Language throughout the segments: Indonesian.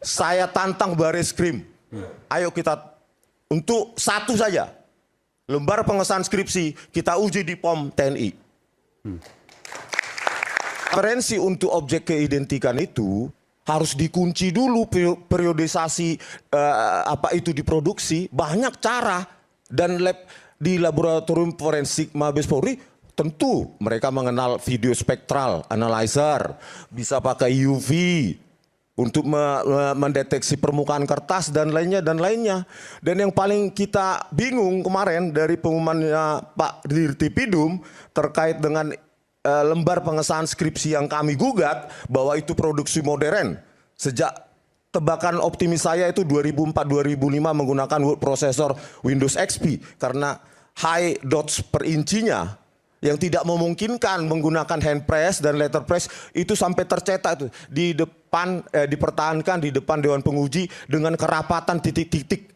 Saya tantang Bareskrim. Ayo kita untuk satu saja. Lembar pengesahan skripsi kita uji di POM TNI. Referensi untuk objek keidentikan itu harus dikunci dulu periodisasi apa itu diproduksi. Banyak cara dan di laboratorium forensik Mabes Polri tentu mereka mengenal video spektral analyzer, bisa pakai UV untuk mendeteksi permukaan kertas dan lainnya dan lainnya. Dan yang paling kita bingung kemarin dari pengumumannya Pak Dirtipidum terkait dengan lembar pengesahan skripsi yang kami gugat bahwa itu produksi modern. Sejak tebakan optimis saya itu 2004-2005 menggunakan word processor Windows XP karena high dots per incinya yang tidak memungkinkan menggunakan hand press dan letter press itu sampai tercetak itu di depan dipertahankan di depan Dewan Penguji dengan kerapatan titik-titik.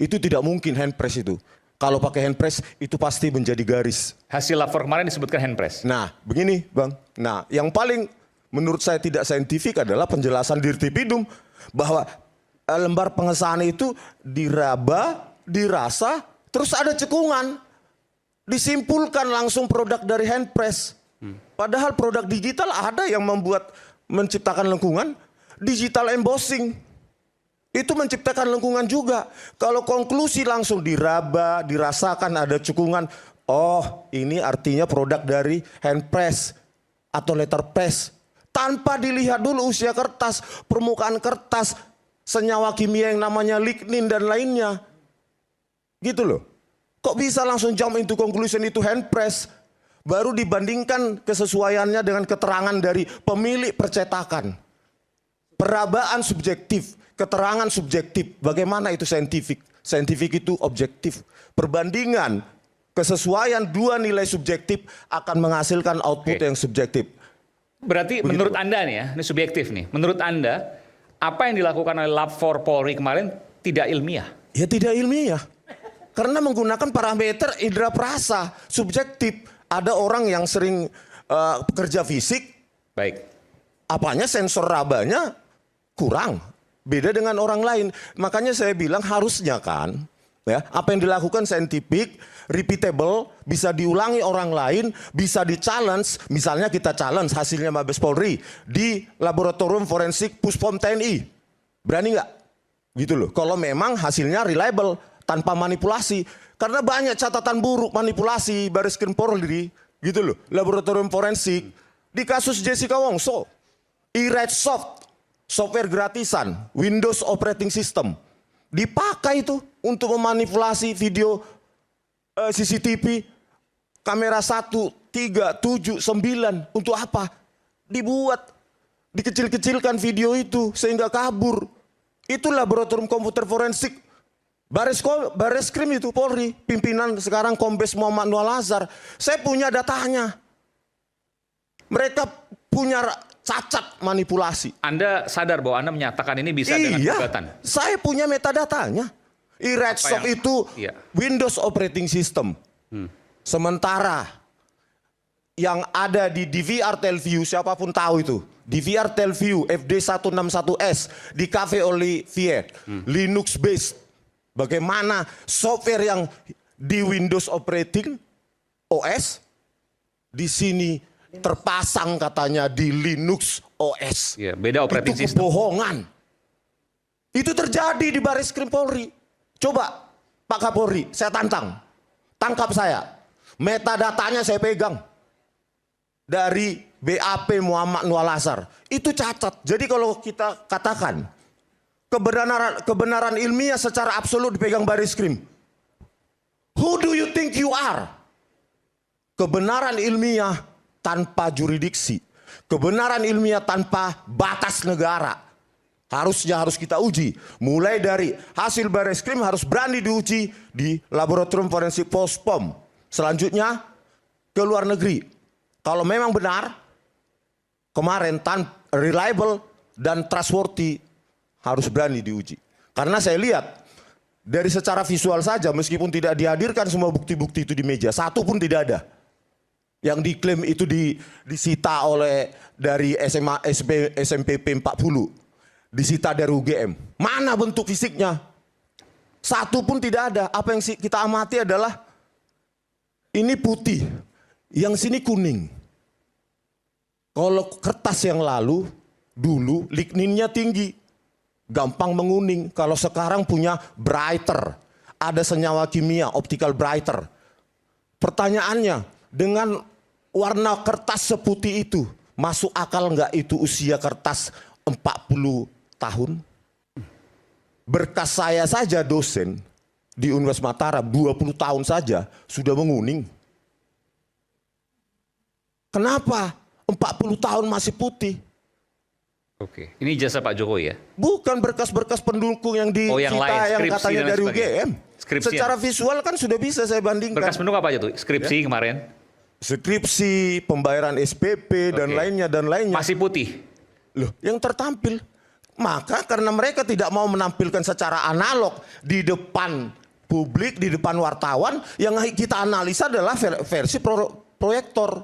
Itu tidak mungkin hand press itu. Kalau pakai hand press itu pasti menjadi garis. Hasil lapor kemarin disebutkan hand press. Nah, begini, Bang. Nah, yang paling menurut saya tidak saintifik adalah penjelasan Dirtipidum bahwa lembar pengesahan itu diraba, dirasa, terus ada cekungan. Disimpulkan langsung produk dari hand press. Padahal produk digital ada yang menciptakan lengkungan, digital embossing. Itu menciptakan lengkungan juga. Kalau konklusi langsung diraba, dirasakan ada cekungan, oh ini artinya produk dari hand press atau letter press. Tanpa dilihat dulu usia kertas, permukaan kertas, senyawa kimia yang namanya lignin dan lainnya. Gitu loh. Kok bisa langsung jump into conclusion itu hand press? Baru dibandingkan kesesuaiannya dengan keterangan dari pemilik percetakan. Perabaan subjektif, keterangan subjektif. Bagaimana itu saintifik? Saintifik itu objektif. Perbandingan kesesuaian dua nilai subjektif akan menghasilkan output yang subjektif. Berarti begitu. Menurut Anda nih ya, ini subjektif nih. Menurut Anda, apa yang dilakukan oleh Lab 4 Polri kemarin tidak ilmiah? Ya tidak ilmiah. Karena menggunakan parameter indera perasa subjektif. Ada orang yang sering pekerja fisik, baik, apanya sensor rabanya kurang, beda dengan orang lain. Makanya saya bilang harusnya kan, ya apa yang dilakukan saintifik, repeatable, bisa diulangi orang lain, bisa di-challenge. Misalnya kita challenge hasilnya Mabes Polri di laboratorium forensik Puspom TNI, berani nggak? Gitu loh. Kalau memang hasilnya reliable. Tanpa manipulasi, karena banyak catatan buruk manipulasi Bareskrim Polri, gitu loh, laboratorium forensik. Di kasus Jessica Wongso, eRightSoft, software gratisan, Windows operating system, dipakai itu untuk memanipulasi video CCTV, kamera 1, 3, 7, 9, untuk apa? Dibuat, dikecil-kecilkan video itu sehingga kabur. Itu laboratorium komputer forensik. Bareskrim itu Polri, pimpinan sekarang Kombes Muhammad Nual Azhar. Saya punya datanya. Mereka punya cacat manipulasi. Anda sadar bahwa Anda menyatakan ini bisa dengan gugatan? Saya punya metadatanya. eRightSoft itu Windows operating system. Sementara yang ada di DVR Telview, siapapun tahu itu. DVR Telview FD161S di Cafe Olivier, Linux based. Bagaimana software yang di Windows operating OS di sini terpasang katanya di Linux OS. Ya, beda operating itu system. Kebohongan. Itu terjadi di Bareskrim Polri. Coba Pak Kapolri, saya tantang. Tangkap saya. Metadatanya saya pegang. Dari BAP Muhammad Nual Azhar. Itu cacat. Jadi kalau kita katakan kebenaran ilmiah secara absolut dipegang Bareskrim. Who do you think you are? Kebenaran ilmiah tanpa jurisdiksi. Kebenaran ilmiah tanpa batas negara. Harus kita uji. Mulai dari hasil Bareskrim harus berani diuji di laboratorium forensik Puspom. Selanjutnya ke luar negeri. Kalau memang benar, kemarin reliable dan trustworthy, harus berani diuji. Karena saya lihat dari secara visual saja, meskipun tidak dihadirkan semua bukti-bukti itu di meja, satu pun tidak ada. Yang diklaim itu disita oleh dari SMPP 40. disita dari UGM. Mana bentuk fisiknya? Satu pun tidak ada. Apa yang kita amati adalah ini putih, yang sini kuning. Kalau kertas yang lalu, dulu ligninnya tinggi, gampang menguning. Kalau sekarang punya brighter, ada senyawa kimia, optical brighter. Pertanyaannya, dengan warna kertas seputih itu, masuk akal nggak itu usia kertas 40 tahun? Berkas saya saja dosen di Universitas Mataram 20 tahun saja sudah menguning. Kenapa 40 tahun masih putih? Oke, ini jasa Pak Jokowi ya? Bukan berkas-berkas pendukung yang di Oh, yang kita lain, yang skripsi katanya dan dari sebagainya. UGM. Skripsi Secara visual kan sudah bisa saya bandingkan. Berkas pendukung apa aja tuh? Skripsi kemarin? Skripsi, pembayaran SPP dan Oke. lainnya dan lainnya. Masih putih? Loh, yang tertampil. Maka karena mereka tidak mau menampilkan secara analog di depan publik, di depan wartawan, yang kita analisa adalah versi proyektor.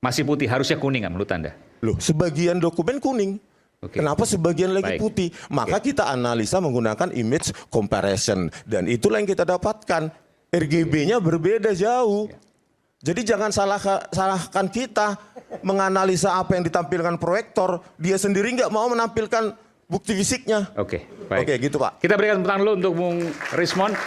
Masih putih, harusnya kuning kan menurut Anda? Loh, sebagian dokumen kuning. Oke. Kenapa sebagian lagi Baik. putih? Maka kita analisa menggunakan image comparison. Dan itulah yang kita dapatkan. RGB-nya berbeda jauh. Jadi jangan salahkan kita menganalisa apa yang ditampilkan proyektor. Dia sendiri nggak mau menampilkan bukti fisiknya. Oke, baik. Oke, gitu Pak. Kita berikan tepuk tangan dulu untuk Bung Rismon.